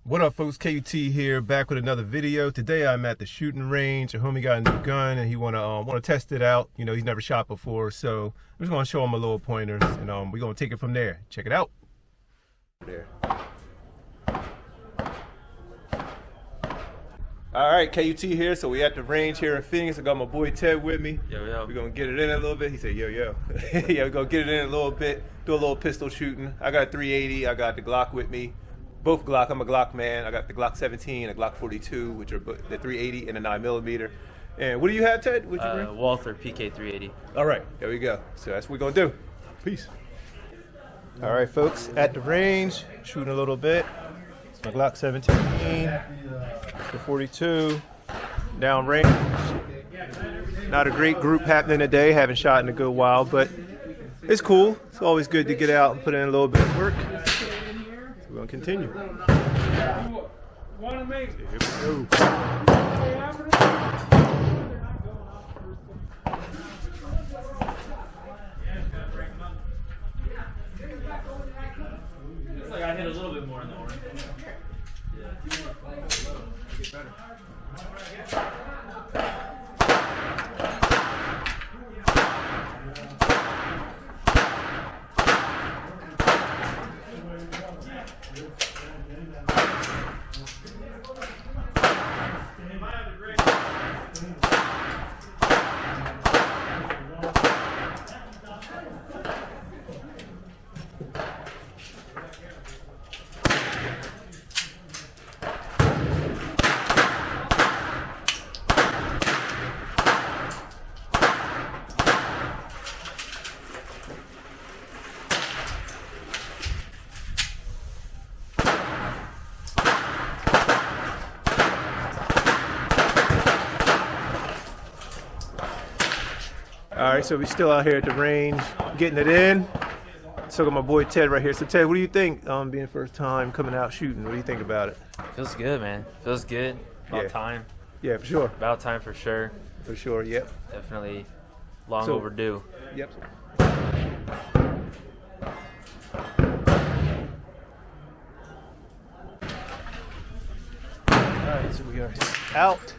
What up, folks? KUT here, back with another video. Today I'm at the shooting range. A homie got a new gun and he wanna test it out. You know, he's never shot before, so I'm just gonna show him a little pointers, and we're gonna take it from there. Check it out. There. All right, KUT here. So we at the range here in Phoenix. I got my boy Ted with me. Yo. We're gonna get it in a little bit. He said, yo. Yeah, we're gonna get it in a little bit. Do a little pistol shooting. I got a 380. I got the Glock with me. Both Glock. I'm a Glock man. I got the Glock 17, a Glock 42, which are the 380 and the 9mm. And what do you have, Ted? What'd you bring? Walther PK 380. All right, there we go. So that's what we're gonna do. Peace. All right, folks, at the range, shooting a little bit. It's my Glock 17, the 42, down range. Not a great group happening today. Haven't shot in a good while, but it's cool. It's always good to get out and put in a little bit of work. We're gonna continue. Here we go. It's like I hit a little bit more in the orange. Get better. All right, so we're still out here at the range, getting it in. So I got my boy Ted right here. So Ted, what do you think, being the first time coming out shooting? What do you think about it? Feels good, man. Feels good. About time. Yeah, for sure. About time for sure. For sure, yep. Definitely long overdue. Yep. All right, so we are out.